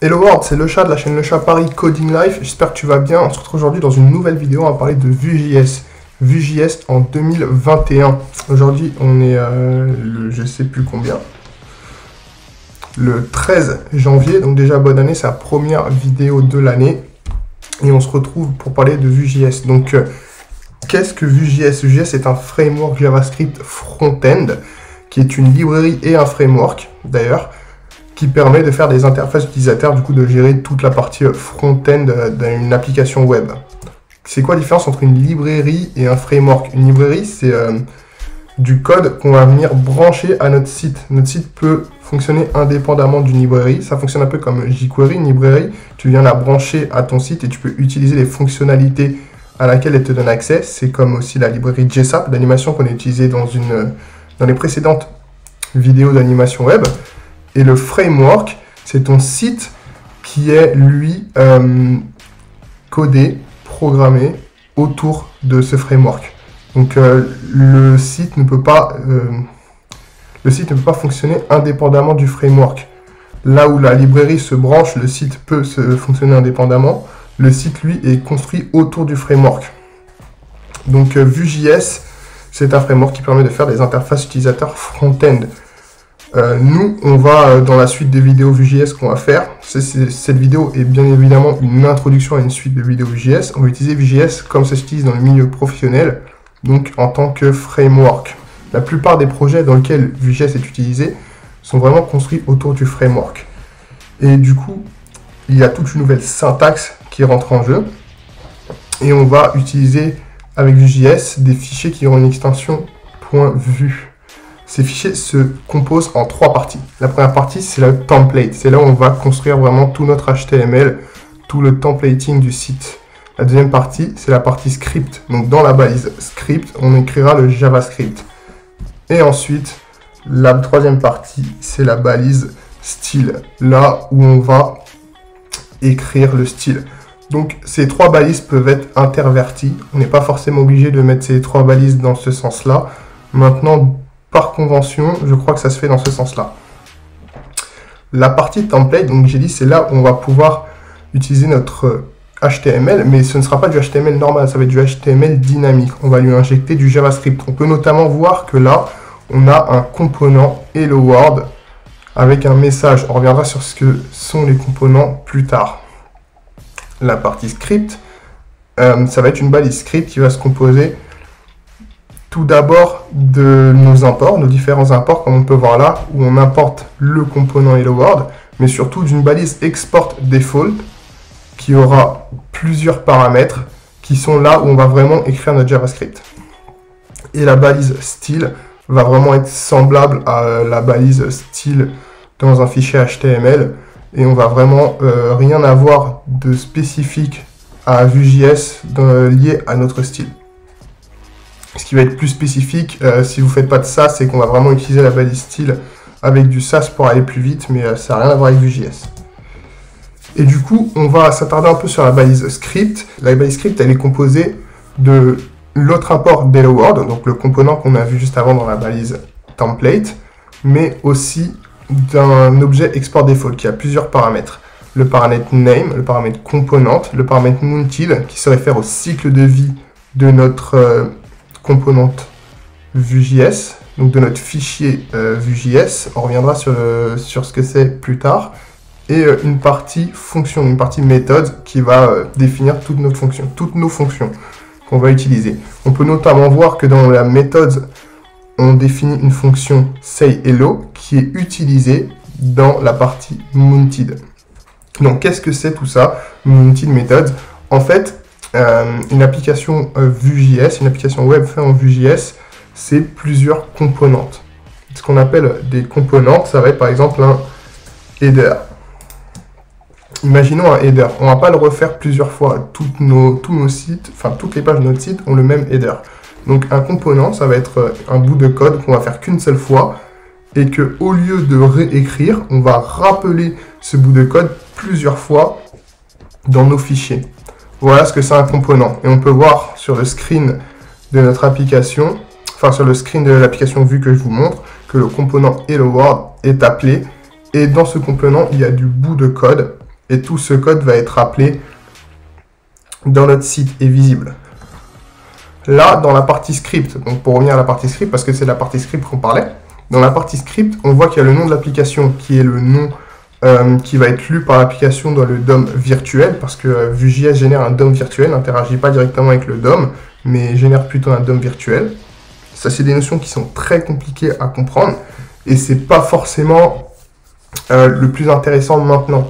Hello World, c'est le chat de la chaîne Le Chat Paris Coding Life. J'espère que tu vas bien. On se retrouve aujourd'hui dans une nouvelle vidéo. On va parler de Vue.js. Vue.js en 2021. Aujourd'hui, on est le je sais plus combien. Le 13 janvier. Donc déjà, bonne année. C'est la première vidéo de l'année. Et on se retrouve pour parler de Vue.js. Donc, qu'est-ce que Vue.js? Vue.js est un framework JavaScript front-end qui est une librairie et un framework d'ailleurs, qui permet de faire des interfaces utilisateurs, du coup de gérer toute la partie front-end d'une application web. C'est quoi la différence entre une librairie et un framework? Une librairie, c'est du code qu'on va venir brancher à notre site. Notre site peut fonctionner indépendamment d'une librairie. Ça fonctionne un peu comme jQuery, une librairie. Tu viens la brancher à ton site et tu peux utiliser les fonctionnalités à laquelle elle te donne accès. C'est comme aussi la librairie JSAP, l'animation qu'on a utilisée dans les précédentes vidéos d'animation web. Et le framework, c'est ton site qui est, lui, codé, programmé autour de ce framework. Donc, le site ne peut pas fonctionner indépendamment du framework. Là où la librairie se branche, le site peut fonctionner indépendamment. Le site, lui, est construit autour du framework. Donc, Vue.js, c'est un framework qui permet de faire des interfaces utilisateurs front-end. Nous, on va, dans la suite des vidéos Vue.js qu'on va faire, cette vidéo est bien évidemment une introduction à une suite de vidéos Vue.js. On va utiliser Vue.js comme ça s'utilise dans le milieu professionnel, donc en tant que framework. La plupart des projets dans lesquels Vue.js est utilisé sont vraiment construits autour du framework. Et du coup, il y a toute une nouvelle syntaxe qui rentre en jeu. Et on va utiliser avec Vue.js des fichiers qui ont une extension .vue. Ces fichiers se composent en trois parties. La première partie, c'est le template. C'est là où on va construire vraiment tout notre HTML, tout le templating du site. La deuxième partie, c'est la partie script. Donc, dans la balise script, on écrira le JavaScript. Et ensuite, la troisième partie, c'est la balise style. Là où on va écrire le style. Donc, ces trois balises peuvent être interverties. On n'est pas forcément obligé de mettre ces trois balises dans ce sens-là. Maintenant, par convention, je crois que ça se fait dans ce sens-là. La partie template, donc j'ai dit, c'est là où on va pouvoir utiliser notre HTML, mais ce ne sera pas du HTML normal, ça va être du HTML dynamique. On va lui injecter du JavaScript. On peut notamment voir que là, on a un component Hello World avec un message. On reviendra sur ce que sont les components plus tard. La partie script, ça va être une balise script qui va se composer tout d'abord de nos imports, nos différents imports, comme on peut voir là, où on importe le component Hello World, mais surtout d'une balise export default qui aura plusieurs paramètres qui sont là où on va vraiment écrire notre JavaScript. Et la balise style va vraiment être semblable à la balise style dans un fichier HTML et on va vraiment rien avoir de spécifique à Vue.js lié à notre style. Ce qui va être plus spécifique, si vous ne faites pas de ça, c'est qu'on va vraiment utiliser la balise style avec du Sass pour aller plus vite, mais ça n'a rien à voir avec Vue.js. Et du coup, on va s'attarder un peu sur la balise script. La balise script, elle est composée de l'autre import d'Hello World, donc le component qu'on a vu juste avant dans la balise template, mais aussi d'un objet export default qui a plusieurs paramètres. Le paramètre name, le paramètre component, le paramètre mounted qui se réfère au cycle de vie de notre composante Vue.js, donc de notre fichier Vue.js. On reviendra sur ce que c'est plus tard. Et une partie fonction, une partie méthode qui va définir toutes nos fonctions qu'on va utiliser. On peut notamment voir que dans la méthode, on définit une fonction sayHello qui est utilisée dans la partie mounted. Donc qu'est-ce que c'est tout ça, mounted méthode? En fait, une application Vue.js, une application web faite en Vue.js, c'est plusieurs composantes. Ce qu'on appelle des composantes, ça va être par exemple un header. Imaginons un header. On ne va pas le refaire plusieurs fois. Tous nos sites, enfin toutes les pages de notre site ont le même header. Donc un component, ça va être un bout de code qu'on va faire qu'une seule fois et que au lieu de réécrire, on va rappeler ce bout de code plusieurs fois dans nos fichiers. Voilà ce que c'est un component. Et on peut voir sur le screen de notre application, enfin sur le screen de l'application Vue que je vous montre, que le component Hello World est appelé. Et dans ce component, il y a du bout de code et tout ce code va être appelé dans notre site et visible. Là, dans la partie script, donc pour revenir à la partie script, parce que c'est la partie script qu'on parlait, dans la partie script, on voit qu'il y a le nom de l'application qui est le nom qui va être lu par l'application dans le DOM virtuel, parce que Vue.js génère un DOM virtuel, n'interagit pas directement avec le DOM, mais génère plutôt un DOM virtuel. Ça, c'est des notions qui sont très compliquées à comprendre, et c'est pas forcément le plus intéressant maintenant.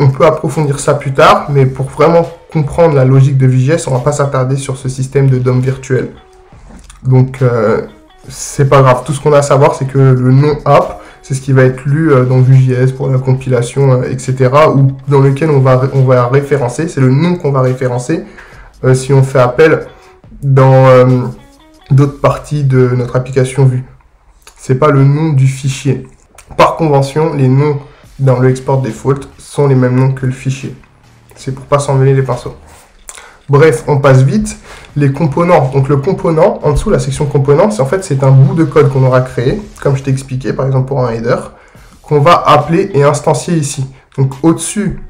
On peut approfondir ça plus tard, mais pour vraiment comprendre la logique de Vue.js, on va pas s'attarder sur ce système de DOM virtuel. Donc, c'est pas grave. Tout ce qu'on a à savoir, c'est que le nom app, c'est ce qui va être lu dans Vue.js pour la compilation, etc., ou dans lequel on va référencer. C'est le nom qu'on va référencer si on fait appel dans d'autres parties de notre application Vue. C'est pas le nom du fichier. Par convention, les noms dans le export default sont les mêmes noms que le fichier. C'est pour pas s'emmêler les pinceaux. Bref, on passe vite. Les composants. Donc le component, en dessous, la section composants, c'est un bout de code qu'on aura créé, comme je t'ai expliqué, par exemple pour un header, qu'on va appeler et instancier ici. Donc au-dessus,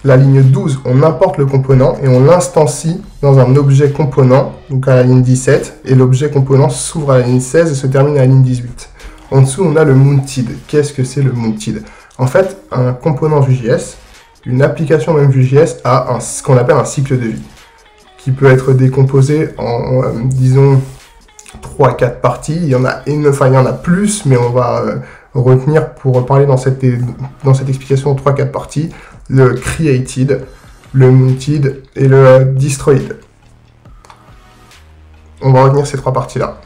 la ligne 12, on importe le component et on l'instancie dans un objet component, donc à la ligne 17, et l'objet component s'ouvre à la ligne 16 et se termine à la ligne 18. En dessous, on a le mounted. Qu'est-ce que c'est le mounted? En fait, un component Vue.js, une application même Vue.js a ce qu'on appelle un cycle de vie, qui peut être décomposé en, disons, 3-4 parties. Il y en a plus, mais on va retenir pour parler dans cette explication 3-4 parties, le created, le mounted et le destroyed. On va retenir ces 3 parties-là.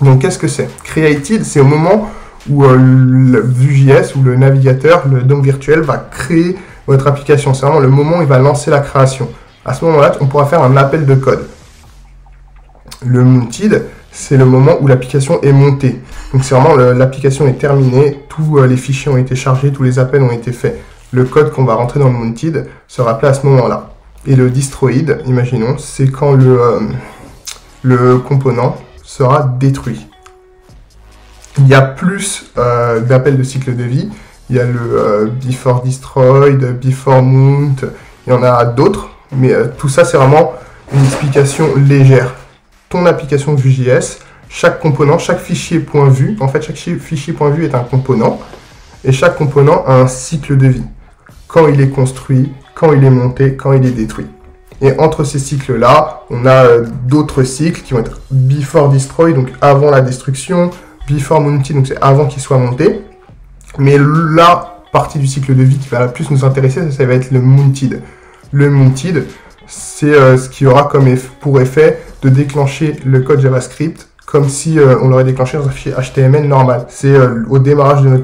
Donc, qu'est-ce que c'est? Created, c'est au moment où le Vue.js ou le navigateur, le DOM virtuel, va créer votre application. C'est vraiment le moment où il va lancer la création. À ce moment-là, on pourra faire un appel de code. Le mounted, c'est le moment où l'application est montée. Donc, c'est vraiment l'application est terminée, tous les fichiers ont été chargés, tous les appels ont été faits. Le code qu'on va rentrer dans le mounted sera appelé à ce moment-là. Et le destroyed, imaginons, c'est quand le component sera détruit. Il y a plus d'appels de cycle de vie. Il y a le before destroyed, before mount, il y en a d'autres. Mais tout ça, c'est vraiment une explication légère. Ton application Vue.js, chaque component, chaque fichier .vue, en fait, chaque fichier .vue est un component. Et chaque component a un cycle de vie. Quand il est construit, quand il est monté, quand il est détruit. Et entre ces cycles-là, on a d'autres cycles qui vont être before destroy, donc avant la destruction, before mounted, donc c'est avant qu'il soit monté. Mais la partie du cycle de vie qui va la plus nous intéresser, ça va être le mounted. Le mounted, c'est ce qui aura pour effet de déclencher le code JavaScript comme si on l'aurait déclenché dans un fichier HTML normal. C'est au démarrage de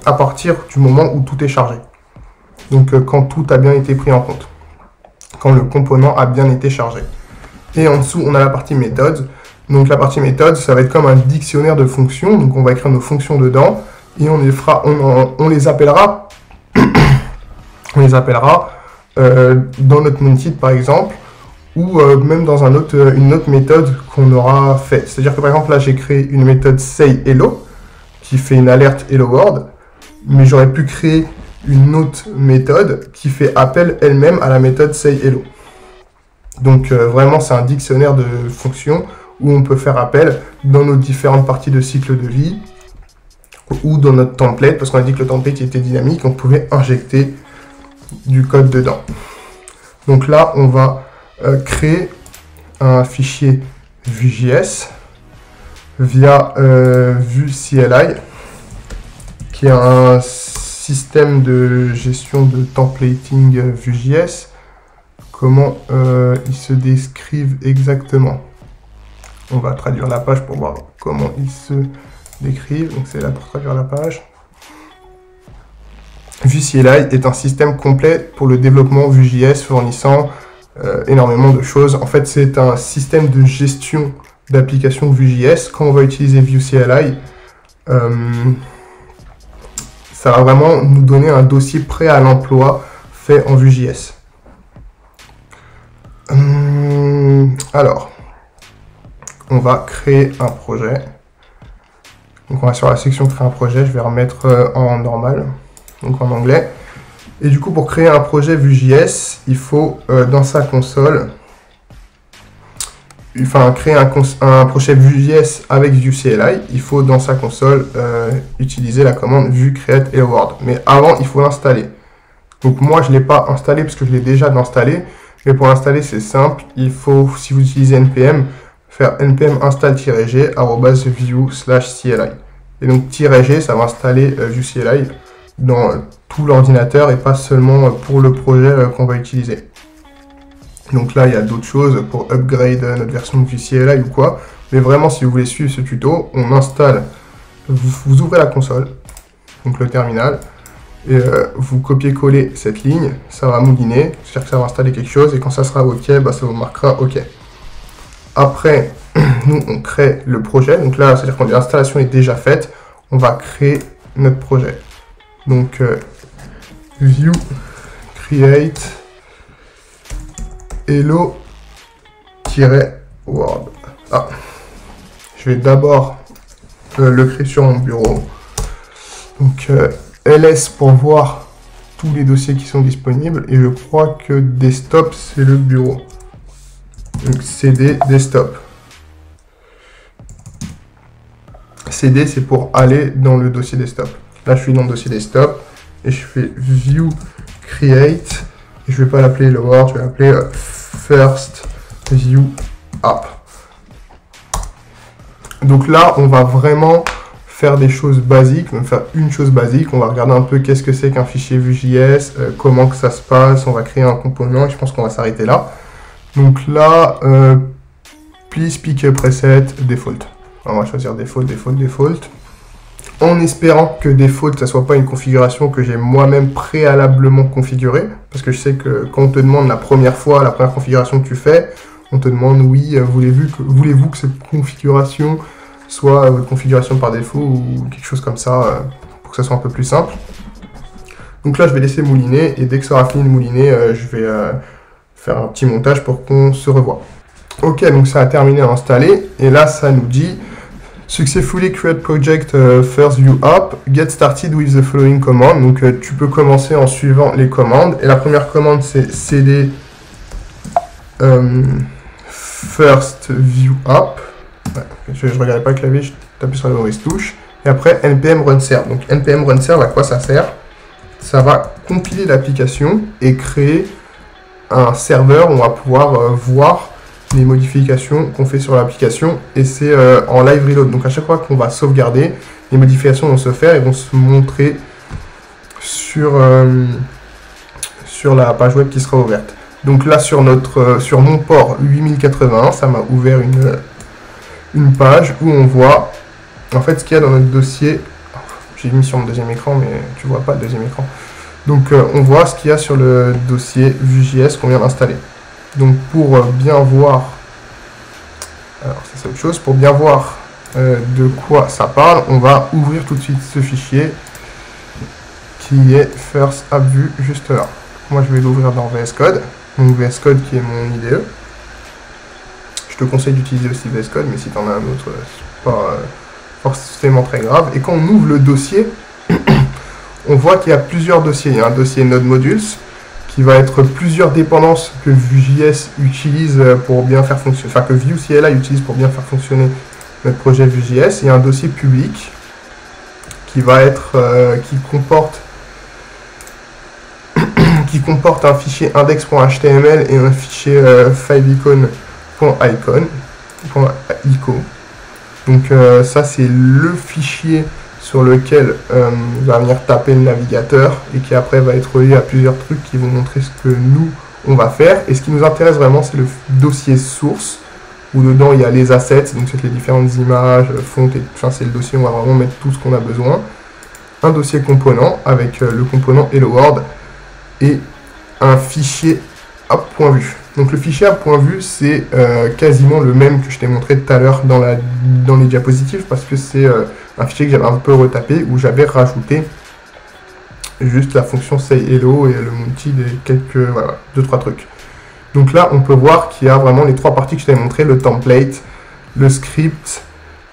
à partir du moment où tout est chargé. Donc quand tout a bien été pris en compte. Quand le component a bien été chargé. Et en dessous, on a la partie méthode. Donc la partie méthode, ça va être comme un dictionnaire de fonctions. Donc on va écrire nos fonctions dedans et on les appellera dans notre mounted par exemple, ou même dans une autre méthode qu'on aura fait. C'est-à-dire que par exemple là j'ai créé une méthode sayHello qui fait une alerte Hello World, mais j'aurais pu créer une autre méthode qui fait appel elle-même à la méthode sayHello. Donc vraiment c'est un dictionnaire de fonctions où on peut faire appel dans nos différentes parties de cycle de vie ou dans notre template, parce qu'on a dit que le template était dynamique, on pouvait injecter du code dedans. Donc là on va créer un fichier Vue.js via Vue CLI qui est un système de gestion de templating Vue.js. Comment ils se décrivent exactement? On va traduire la page pour voir comment ils se décrivent. Donc c'est là pour traduire la page. Vue CLI est un système complet pour le développement Vue.js fournissant énormément de choses. En fait, c'est un système de gestion d'applications Vue.js. Quand on va utiliser Vue CLI, ça va vraiment nous donner un dossier prêt à l'emploi fait en Vue.js. Alors, on va créer un projet. Donc on va sur la section créer un projet, je vais remettre en normal, donc en anglais. Et du coup, pour créer un projet Vue.js, il faut dans sa console, créer un projet Vue.js avec Vue CLI, il faut dans sa console utiliser la commande Vue create hello world. Mais avant, il faut l'installer. Donc moi, je ne l'ai pas installé parce que je l'ai déjà installé. Mais pour l'installer, c'est simple. Il faut, si vous utilisez npm, faire npm install-g @vue/cli. Et donc -g, ça va installer Vue CLI dans tout l'ordinateur et pas seulement pour le projet qu'on va utiliser. Donc là, il y a d'autres choses pour upgrade notre version de Vue CLI ou quoi. Mais vraiment, si vous voulez suivre ce tuto, on installe, vous ouvrez la console, donc le terminal, et vous copiez-collez cette ligne, ça va mouliner, c'est-à-dire que ça va installer quelque chose, et quand ça sera OK, bah, ça vous marquera OK. Après, nous, on crée le projet. Donc là, c'est-à-dire quand l'installation est déjà faite, on va créer notre projet. Donc, Vue create hello-world. Ah, je vais d'abord le créer sur mon bureau. Donc, ls pour voir tous les dossiers qui sont disponibles. Et je crois que desktop, c'est le bureau. Donc, cd desktop. cd, c'est pour aller dans le dossier desktop. Là, je suis dans le dossier desktop et je fais Vue create. Et je ne vais pas l'appeler hello world, je vais l'appeler first Vue app. Donc là, on va vraiment faire des choses basiques, on va faire une chose basique, on va regarder un peu qu'est-ce que c'est qu'un fichier Vue.js, comment que ça se passe, on va créer un component et je pense qu'on va s'arrêter là. Donc là, please pick a preset default. Alors on va choisir default. En espérant que default, ça soit pas une configuration que j'ai moi-même préalablement configurée, parce que je sais que quand on te demande la première configuration que tu fais, on te demande oui, voulez-vous que cette configuration soit configuration par défaut ou quelque chose comme ça, pour que ça soit un peu plus simple. Donc là, je vais laisser mouliner, et dès que ça aura fini de mouliner, je vais faire un petit montage pour qu'on se revoie. Ok, donc ça a terminé à installer, et là, ça nous dit Successfully create project first Vue app, get started with the following command. Donc tu peux commencer en suivant les commandes. Et la première commande c'est cd first Vue app. Ouais, je ne regardais pas le clavier, je tapais sur la mauvaise touche. Et après npm run serve. Donc npm run serve, à quoi ça sert? Ça va compiler l'application et créer un serveur où on va pouvoir voir les modifications qu'on fait sur l'application, et c'est en live reload. Donc à chaque fois qu'on va sauvegarder, les modifications vont se faire et vont se montrer sur la page web qui sera ouverte. Donc là sur mon port 8081, ça m'a ouvert une page où on voit en fait ce qu'il y a dans notre dossier. J'ai mis sur mon deuxième écran, mais tu vois pas le deuxième écran. Donc on voit ce qu'il y a sur le dossier Vue.js qu'on vient d'installer. Donc pour bien voir, alors c'est autre chose, pour bien voir de quoi ça parle, on va ouvrir tout de suite ce fichier qui est first app Vue juste là. Moi je vais l'ouvrir dans VS Code, donc VS Code qui est mon IDE. Je te conseille d'utiliser aussi VS Code, mais si tu en as un autre, c'est pas forcément très grave. Et quand on ouvre le dossier, on voit qu'il y a plusieurs dossiers. Il y a un dossier Node Modules, qui va être plusieurs dépendances que Vue.js utilise pour bien faire fonctionner, enfin que Vue CLI utilise pour bien faire fonctionner notre projet Vue.js. Il y a un dossier public qui va être qui comporte un fichier index.html et un fichier fileicon.icon. Donc ça c'est le fichier sur lequel va venir taper le navigateur et qui après va être relié à plusieurs trucs qui vont montrer ce que nous on va faire. Et ce qui nous intéresse vraiment, c'est le dossier source où dedans il y a les assets, donc c'est les différentes images, fontes, enfin c'est le dossier où on va vraiment mettre tout ce qu'on a besoin. Un dossier component avec le component hello world et un fichier app.vue. Donc le fichier app.vue c'est quasiment le même que je t'ai montré tout à l'heure dans les diapositives, parce que c'est un fichier que j'avais un peu retapé où j'avais rajouté juste la fonction sayHello et le multi des quelques, voilà, 2-3 trucs. Donc là on peut voir qu'il y a vraiment les trois parties que je t'avais montré, le template, le script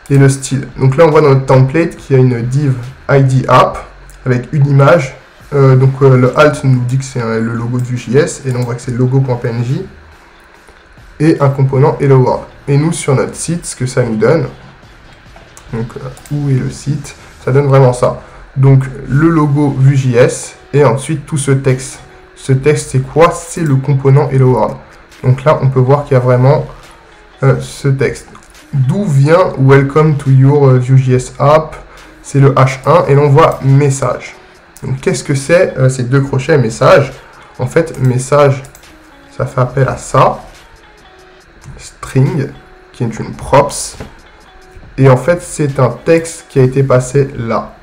et le style. Donc là on voit dans notre template qu'il y a une div ID app avec une image le alt nous dit que c'est le logo de Vue.js, et donc on voit que c'est logo.png, et un component Hello World. Et nous, sur notre site, ce que ça nous donne, donc où est le site, ça donne vraiment ça. Donc le logo Vue.js, et ensuite tout ce texte. Ce texte, c'est quoi? C'est le component Hello World. Donc là, on peut voir qu'il y a vraiment ce texte. D'où vient Welcome to your Vue.js app? C'est le H1, et là on voit message. Donc qu'est-ce que c'est ces deux crochets message? En fait, message, ça fait appel à ça. String, qui est une props. Et en fait, c'est un texte qui a été passé là.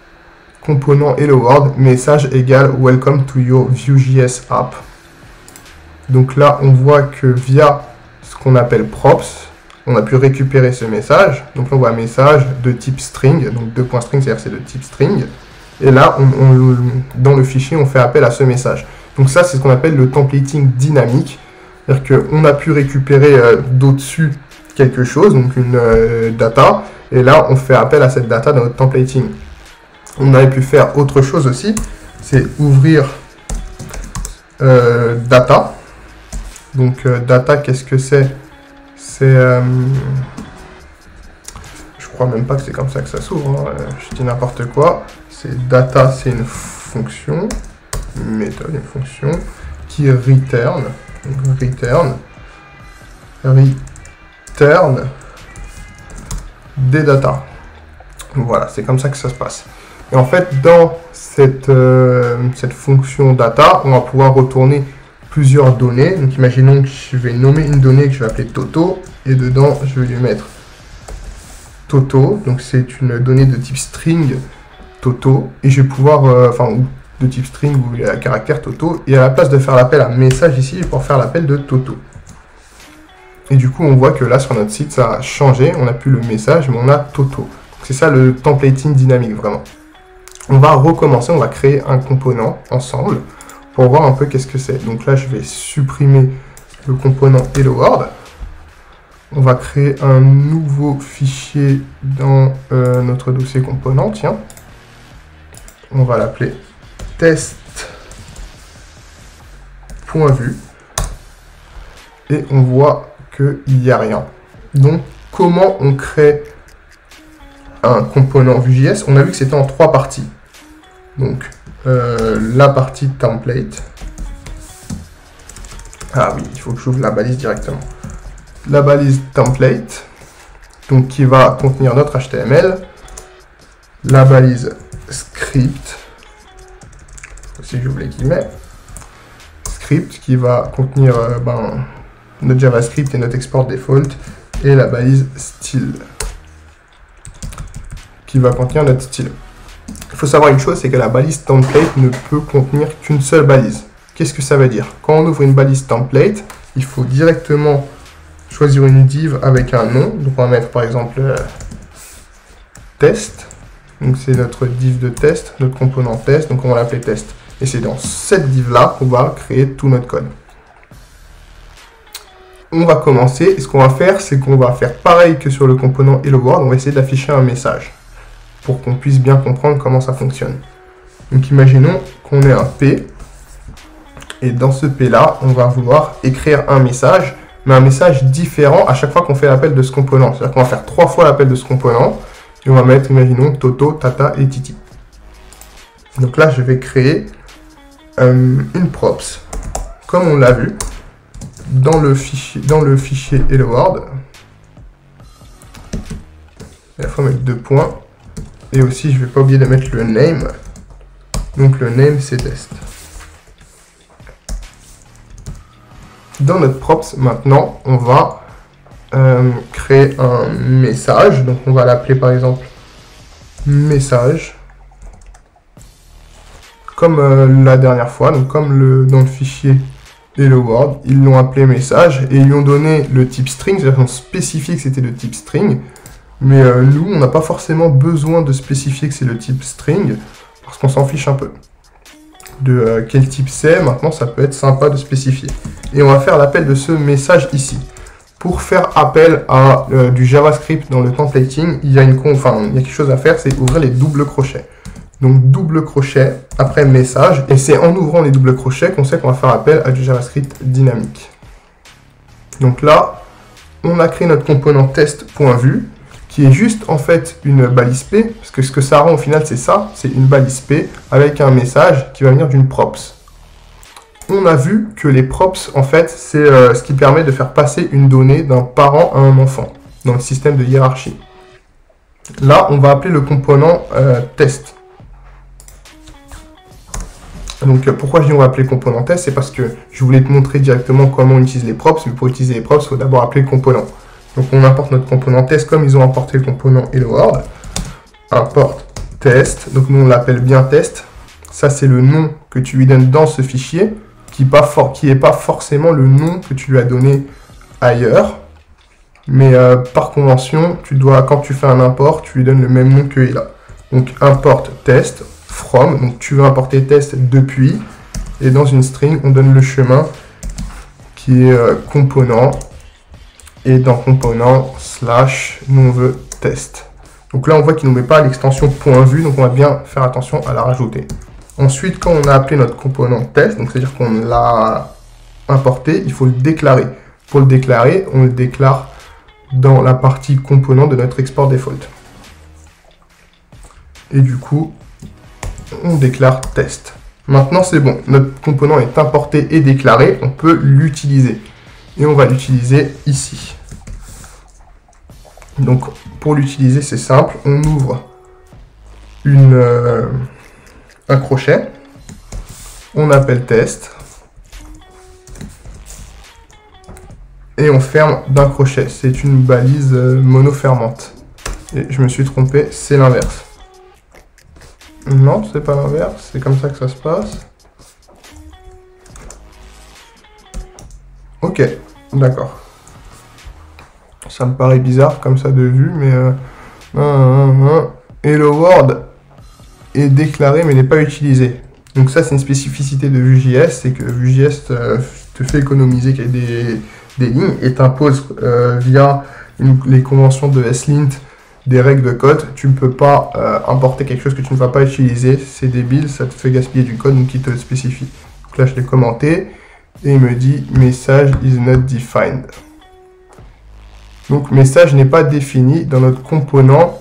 Component Hello World, message égale Welcome to your Vue.js app. Donc là, on voit que via ce qu'on appelle props, on a pu récupérer ce message. Donc là, on voit message de type string, donc 2.string, c'est-à-dire c'est de type string. Et là, dans le fichier, on fait appel à ce message. Donc ça, c'est ce qu'on appelle le templating dynamique. C'est-à-dire qu'on a pu récupérer d'au-dessus quelque chose, donc une data. Et là, on fait appel à cette data dans notre templating. On avait pu faire autre chose aussi, c'est ouvrir data. Donc data, qu'est-ce que c'est? C'est... je crois même pas que c'est comme ça que ça s'ouvre, hein. Je dis n'importe quoi. C'est data, c'est une fonction, une méthode, une fonction qui return, return des data. Voilà, c'est comme ça que ça se passe. Et en fait, dans cette fonction data, on va pouvoir retourner plusieurs données. Donc imaginons que je vais nommer une donnée que je vais appeler Toto, et dedans je vais lui mettre Toto, donc c'est une donnée de type string Toto, et je vais pouvoir, ou de type string ou il y a caractère Toto, et à la place de faire l'appel à message ici, je vais pouvoir faire l'appel de Toto. Et du coup, on voit que là sur notre site, ça a changé, on n'a plus le message, mais on a Toto. C'est ça le templating dynamique vraiment. On va recommencer, on va créer un component ensemble pour voir un peu qu'est-ce que c'est. Donc là, je vais supprimer le component Hello World. On va créer un nouveau fichier dans notre dossier component, tiens. On va l'appeler test.vue. Et on voit qu'il n'y a rien. Donc, comment on crée un component Vue.js? On a vu que c'était en 3 parties. Donc, la partie template. Ah oui, il faut que j'ouvre la balise directement. La balise template, donc qui va contenir notre HTML. La balise script, aussi j'ouvre les guillemets. Script qui va contenir notre JavaScript et notre export default. Et la balise style qui va contenir notre style. Il faut savoir une chose, c'est que la balise template ne peut contenir qu'une seule balise. Qu'est-ce que ça veut dire? Quand on ouvre une balise template, il faut directement choisir une div avec un nom. Donc on va mettre par exemple test. Donc c'est notre div de test, notre component test, donc on va l'appeler test. Et c'est dans cette div-là qu'on va créer tout notre code. On va commencer, et ce qu'on va faire, c'est qu'on va faire pareil que sur le component Hello World, on va essayer d'afficher un message pour qu'on puisse bien comprendre comment ça fonctionne. Donc imaginons qu'on ait un P, et dans ce P-là, on va vouloir écrire un message, mais un message différent à chaque fois qu'on fait l'appel de ce component. C'est-à-dire qu'on va faire 3 fois l'appel de ce component, et on va mettre, imaginons, Toto, Tata et Titi. Donc là, je vais créer une props, comme on l'a vu, dans le fichier Hello World. Il faut mettre 2 points. Et aussi, je ne vais pas oublier de mettre le name. Donc le name, c'est test. Dans notre props, maintenant, on va créer un message. Donc on va l'appeler par exemple message. Comme la dernière fois, donc comme dans le fichier Hello World, ils l'ont appelé message et ils lui ont donné le type string, c'est-à-dire qu'on spécifié que c'était le type string. Mais nous, on n'a pas forcément besoin de spécifier que c'est le type string, parce qu'on s'en fiche un peu. De quel type c'est, maintenant ça peut être sympa de spécifier. Et on va faire l'appel de ce message ici. Pour faire appel à du JavaScript dans le templating, il y a quelque chose à faire, c'est ouvrir les doubles crochets. Donc double crochet après message. Et c'est en ouvrant les doubles crochets qu'on sait qu'on va faire appel à du JavaScript dynamique. Donc là, on a créé notre component test.vue qui est juste en fait une balise P, parce que ce que ça rend au final c'est ça, c'est une balise P avec un message qui va venir d'une props. On a vu que les props en fait c'est ce qui permet de faire passer une donnée d'un parent à un enfant dans le système de hiérarchie. Là on va appeler le component test. Donc pourquoi je dis on va appeler le component test, c'est parce que je voulais te montrer directement comment on utilise les props, mais pour utiliser les props il faut d'abord appeler le component. Donc on importe notre component test comme ils ont importé le component hello world. Import test, donc nous on l'appelle bien test. Ça c'est le nom que tu lui donnes dans ce fichier, qui n'est pas forcément le nom que tu lui as donné ailleurs. Mais par convention, quand tu fais un import, tu lui donnes le même nom que il a. Donc import test from, donc tu veux importer test depuis, et dans une string on donne le chemin qui est component. Et dans component slash, nous on veut test. Donc là on voit qu'il ne nous met pas l'extension .vue, donc on va bien faire attention à la rajouter. Ensuite, quand on a appelé notre component test, donc c'est-à-dire qu'on l'a importé, il faut le déclarer. Pour le déclarer, on le déclare dans la partie component de notre export default. Et du coup, on déclare test. Maintenant c'est bon, notre component est importé et déclaré, on peut l'utiliser. Et on va l'utiliser ici. Donc pour l'utiliser c'est simple, on ouvre un crochet, on appelle test, et on ferme d'un crochet. C'est une balise monofermante. Et je me suis trompé, c'est l'inverse. Non, c'est pas l'inverse, c'est comme ça que ça se passe. Ok, d'accord. Ça me paraît bizarre comme ça de vue, mais... Hello World est déclaré mais n'est pas utilisé. Donc ça c'est une spécificité de Vue.js, c'est que Vue.js te fait économiser des lignes et t'impose via les conventions de SLint des règles de code. Tu ne peux pas importer quelque chose que tu ne vas pas utiliser, c'est débile, ça te fait gaspiller du code, donc il te le spécifie. Donc là je l'ai commenté. Et il me dit message is not defined. Donc message n'est pas défini dans notre component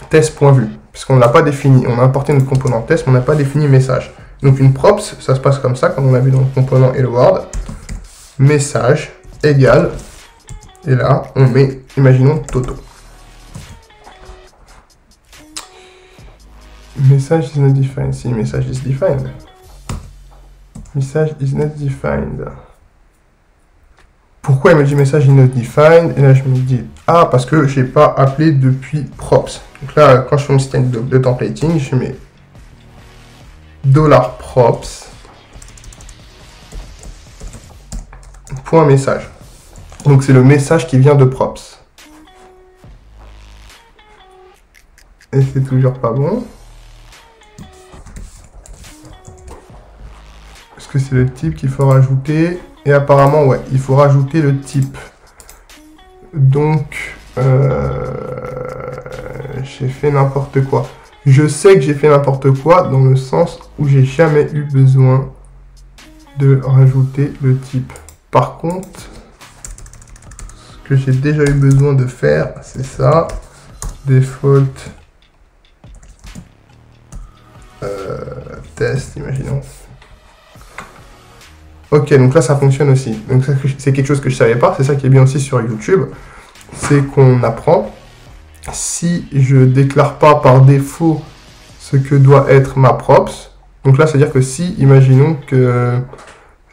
test.vue. Puisqu'on ne l'a pas défini. On a importé notre component test, mais on n'a pas défini message. Donc une props, ça se passe comme ça, comme on a vu dans le component hello world. Message égale. Et là, on met, imaginons, Toto. Message is not defined. Si, message is defined. Message is not defined. Pourquoi il me dit message is not defined? Et là je me dis, ah parce que j'ai pas appelé depuis props. Donc là quand je fais mon système de templating, je mets $props point message. Donc c'est le message qui vient de props. Et c'est toujours pas bon. Que c'est le type qu'il faut rajouter, et apparemment ouais il faut rajouter le type. Donc j'ai fait n'importe quoi. Je sais que j'ai fait n'importe quoi dans le sens où j'ai jamais eu besoin de rajouter le type. Par contre ce que j'ai déjà eu besoin de faire c'est ça, default test, imaginons. Ok, donc là ça fonctionne aussi. Donc c'est quelque chose que je savais pas, c'est ça qui est bien aussi sur YouTube, c'est qu'on apprend. Si je déclare pas par défaut ce que doit être ma props, donc là c'est à dire que si, imaginons que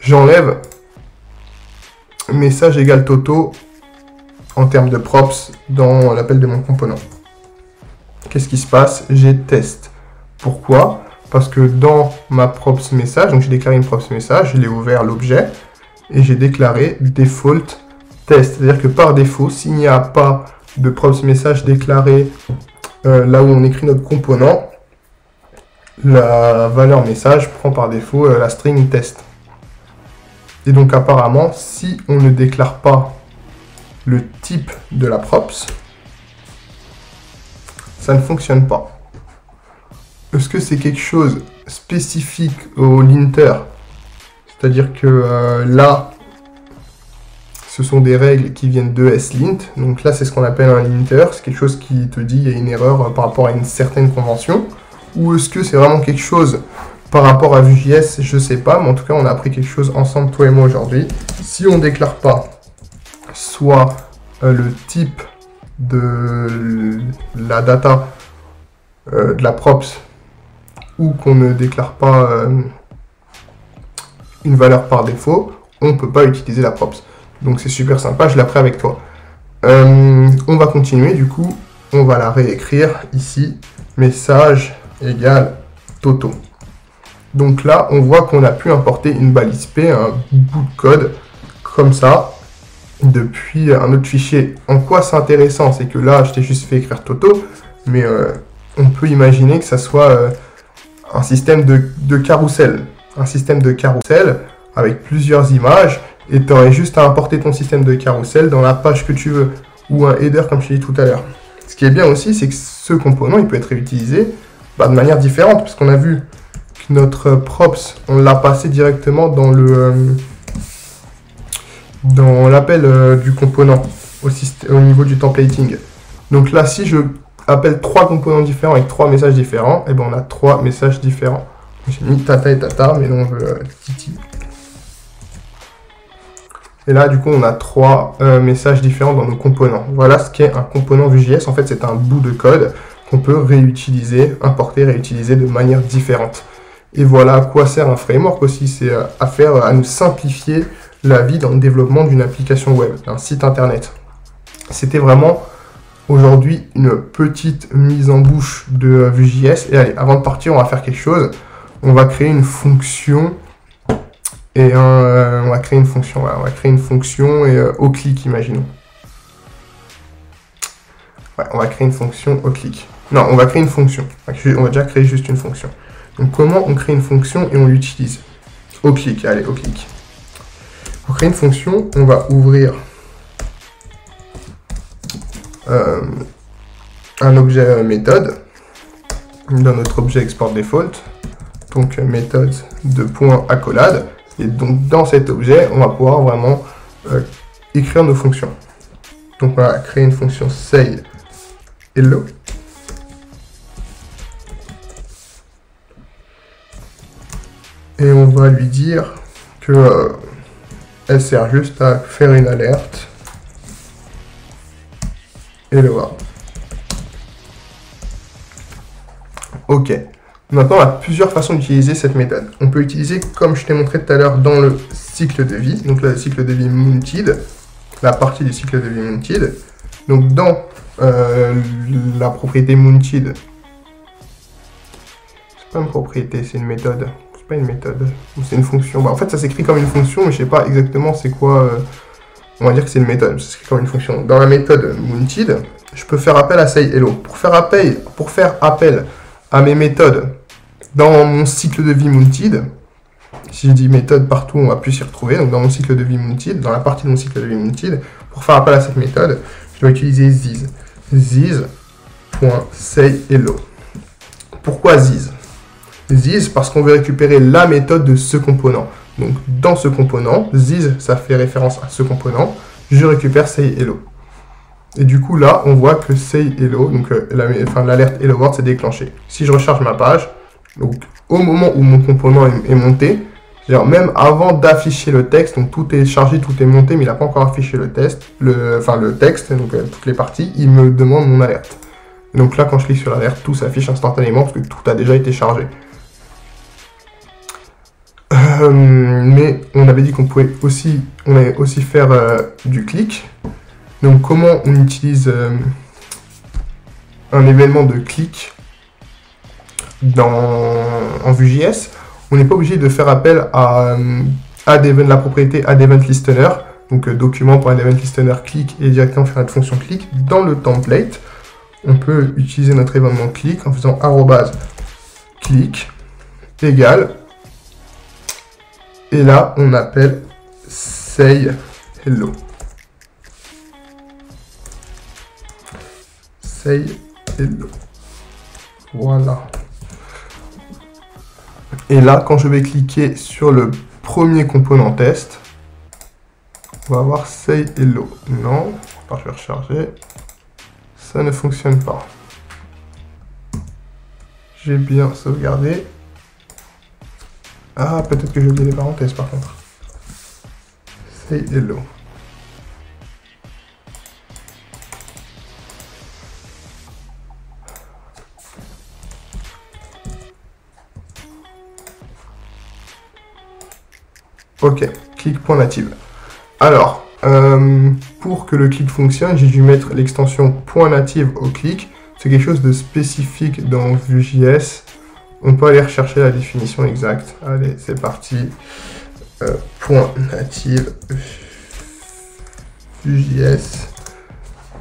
j'enlève message égale Toto en termes de props dans l'appel de mon component, qu'est-ce qui se passe? J'ai test. Pourquoi? Parce que dans ma props message, donc j'ai déclaré une props message, je l'ai ouvert l'objet et j'ai déclaré default test. C'est-à-dire que par défaut, s'il n'y a pas de props message déclaré là où on écrit notre component, la valeur message prend par défaut la string test. Et donc apparemment, si on ne déclare pas le type de la props, ça ne fonctionne pas. est-ce que c'est quelque chose spécifique au linter? C'est-à-dire que là, ce sont des règles qui viennent de slint. Donc là, c'est ce qu'on appelle un linter. C'est quelque chose qui te dit qu'il y a une erreur par rapport à une certaine convention. Ou est-ce que c'est vraiment quelque chose par rapport à Vue.js? Je sais pas, mais en tout cas, on a appris quelque chose ensemble, toi et moi, aujourd'hui. Si on ne déclare pas soit le type de la data de la props, ou qu'on ne déclare pas une valeur par défaut, on ne peut pas utiliser la props. Donc c'est super sympa, je l'ai appris avec toi. On va continuer, du coup, on va la réécrire ici, message égale Toto. Donc là, on voit qu'on a pu importer une balise P, un bout de code, comme ça, depuis un autre fichier. En quoi c'est intéressant? C'est que là, je t'ai juste fait écrire Toto, mais on peut imaginer que ça soit un système de carrousel. Un système de carrousel avec plusieurs images, et tu aurais juste à importer ton système de carrousel dans la page que tu veux, ou un header comme je t'ai dit tout à l'heure. Ce qui est bien aussi, c'est que ce component, il peut être réutilisé de manière différente, parce qu'on a vu que notre props, on l'a passé directement dans l'appel du component au niveau du templating. Donc là, si je appelle 3 components différents avec 3 messages différents, et ben on a 3 messages différents. J'ai mis tata et tata, mais non, on veut titi. Et là, du coup, on a 3 messages différents dans nos components. Voilà ce qu'est un component Vue.js. En fait, c'est un bout de code qu'on peut réutiliser, importer, réutiliser de manière différente. Et voilà à quoi sert un framework aussi. C'est à nous simplifier la vie dans le développement d'une application web, d'un site internet. C'était vraiment aujourd'hui une petite mise en bouche de Vue.js. Et allez, avant de partir, on va faire quelque chose. On va créer une fonction et on va créer une fonction. Voilà, on va créer une fonction et au clic, imaginons. Ouais, on va créer une fonction au clic. Non, on va créer une fonction. On va déjà créer juste une fonction. Donc comment on crée une fonction et on l'utilise? Au clic, allez, au clic. Pour créer une fonction, on va ouvrir un objet méthode dans notre objet export default. Donc méthode de point accolade. Et donc dans cet objet, on va pouvoir vraiment écrire nos fonctions. Donc on va créer une fonction say hello. Et on va lui dire que elle sert juste à faire une alerte. Hello world. Ok. Maintenant, on a plusieurs façons d'utiliser cette méthode. On peut utiliser, comme je t'ai montré tout à l'heure, dans le cycle de vie. Donc là, le cycle de vie mounted, la partie du cycle de vie mounted. Donc dans la propriété mounted, c'est pas une propriété, c'est une méthode. C'est pas une méthode, c'est une fonction. Bah, en fait, ça s'écrit comme une fonction, mais je sais pas exactement c'est quoi. On va dire que c'est une méthode, ça s'écrit comme une fonction. Dans la méthode mounted, je peux faire appel à sayHello. Pour faire appel à mes méthodes dans mon cycle de vie mounted, si je dis méthode partout, on va plus s'y retrouver. Donc dans mon cycle de vie mounted, dans la partie de mon cycle de vie mounted, pour faire appel à cette méthode, je dois utiliser this. This.sayHello. Pourquoi this? This parce qu'on veut récupérer la méthode de ce component. Donc dans ce component, this, ça fait référence à ce component, je récupère sayHello. Et du coup là, on voit que sayHello, donc l'alerte hello world s'est déclenchée. Si je recharge ma page, donc au moment où mon component est monté, c'est-à-dire même avant d'afficher le texte, donc tout est chargé, tout est monté, mais il n'a pas encore affiché le texte, donc toutes les parties, il me demande mon alerte. Et donc là, quand je clique sur l'alerte, tout s'affiche instantanément parce que tout a déjà été chargé. Mais on avait dit qu'on pouvait aussi, faire du clic. Donc comment on utilise un événement de clic en Vue.js? On n'est pas obligé de faire appel à la propriété addEventListener, donc document.addEventListener click et directement faire notre fonction click. Dans le template, on peut utiliser notre événement click en faisant @click égale. Et là, on appelle sayHello. sayHello. Voilà. Et là, quand je vais cliquer sur le premier component test, on va avoir say hello. Non, alors je vais recharger. Ça ne fonctionne pas. J'ai bien sauvegardé. Ah, peut-être que j'ai oublié les parenthèses par contre. Say hello. Ok, click.native. Alors, pour que le clic fonctionne, j'ai dû mettre l'extension .native au clic. C'est quelque chose de spécifique dans Vue.js. On peut aller rechercher la définition exacte. Allez, c'est parti. .native Vue.js.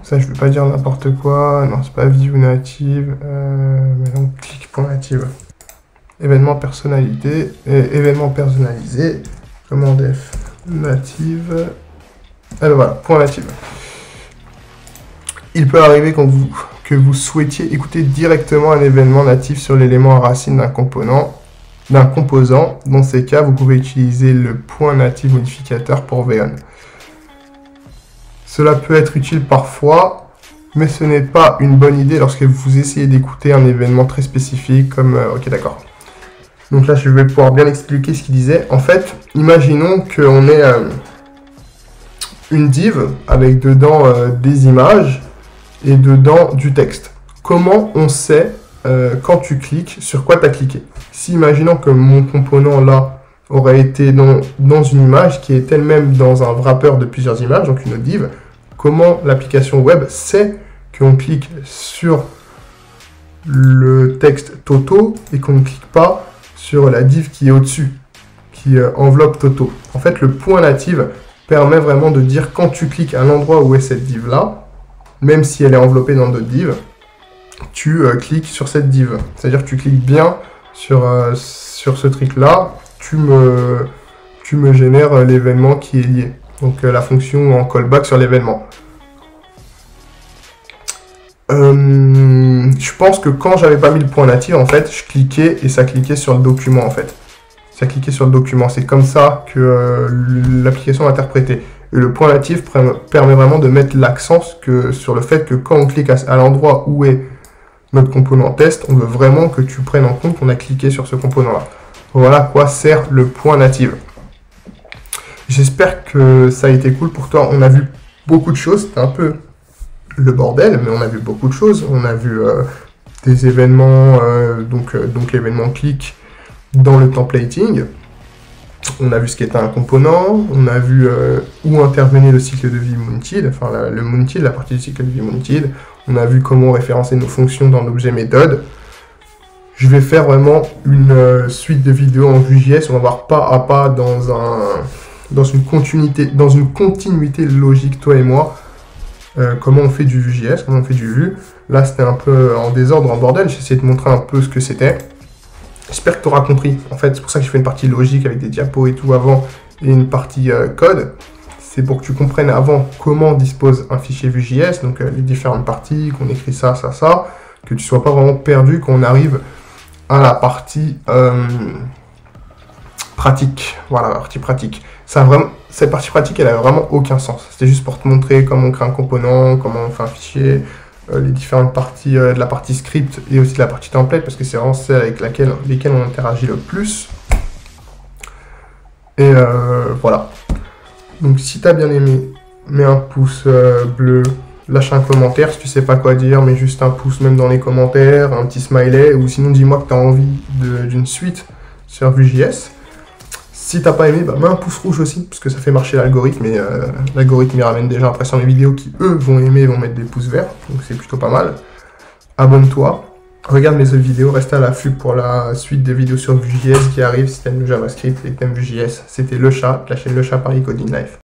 Ça, je ne veux pas dire n'importe quoi. Non, c'est pas Vue native. Mais donc, click.native. Événement personnalisé. Comment def native. Alors voilà, .native. Il peut arriver que vous souhaitiez écouter directement un événement natif sur l'élément racine d'un composant. Dans ces cas, vous pouvez utiliser le .native modificateur pour Veon. Cela peut être utile parfois, mais ce n'est pas une bonne idée lorsque vous essayez d'écouter un événement très spécifique comme... ok, d'accord. Donc là, je vais pouvoir bien expliquer ce qu'il disait. En fait, imaginons qu'on ait une div avec dedans des images et dedans du texte. Comment on sait quand tu cliques sur quoi tu as cliqué? Si imaginons que mon component là aurait été dans une image qui est elle-même dans un wrapper de plusieurs images, donc une autre div, comment l'application web sait qu'on clique sur le texte Toto et qu'on ne clique pas sur la div qui est au-dessus, qui enveloppe Toto. En fait, le .native permet vraiment de dire quand tu cliques à l'endroit où est cette div-là, même si elle est enveloppée dans d'autres divs, tu cliques sur cette div. C'est-à-dire que tu cliques bien sur ce truc-là, tu me génères l'événement qui est lié. Donc la fonction en callback sur l'événement. Je pense que quand j'avais pas mis le .native, en fait, je cliquais et ça cliquait sur le document, en fait. Ça cliquait sur le document. C'est comme ça que l'application interprétait. Et le .native permet vraiment de mettre l'accent sur le fait que quand on clique à l'endroit où est notre component test, on veut vraiment que tu prennes en compte qu'on a cliqué sur ce component-là. Voilà à quoi sert le .native. J'espère que ça a été cool pour toi. On a vu beaucoup de choses. C'était un peu le bordel, mais on a vu beaucoup de choses. On a vu des événements, donc l'événement click dans le templating. On a vu ce qu'était un component, on a vu où intervenait le cycle de vie Mounted, enfin le Mounted, la partie du cycle de vie Mounted. On a vu comment référencer nos fonctions dans l'objet méthode. Je vais faire vraiment une suite de vidéos en Vue.js. On va voir pas à pas dans une continuité logique, toi et moi, comment on fait du Vue.js, comment on fait du Vue. Là, c'était un peu en désordre, en bordel. J'ai essayé de montrer un peu ce que c'était. J'espère que tu auras compris. En fait, c'est pour ça que j'ai fait une partie logique avec des diapos et tout avant et une partie code. C'est pour que tu comprennes avant comment dispose un fichier Vue.js, donc les différentes parties, qu'on écrit ça, ça, ça, que tu ne sois pas vraiment perdu quand on arrive à la partie pratique. Voilà, la partie pratique. Cette partie pratique, elle n'a vraiment aucun sens. C'était juste pour te montrer comment on crée un component, comment on fait un fichier, les différentes parties de la partie script et aussi de la partie template, parce que c'est vraiment celle avec lesquelles on interagit le plus. Et voilà. Donc si tu as bien aimé, mets un pouce bleu, lâche un commentaire si tu sais pas quoi dire, mets juste un pouce même dans les commentaires, un petit smiley, ou sinon dis-moi que tu as envie d'une suite sur Vue.js. Si t'as pas aimé, bah, mets un pouce rouge aussi, parce que ça fait marcher l'algorithme, et l'algorithme il ramène des gens après sur mes vidéos qui, eux, vont aimer et vont mettre des pouces verts, donc c'est plutôt pas mal. Abonne-toi, regarde mes autres vidéos, reste à l'affût pour la suite des vidéos sur Vue.js qui arrive si t'aimes le JavaScript et que t'aimes Vue.js. C'était Le Chat, la chaîne Le Chat Paris Coding Life.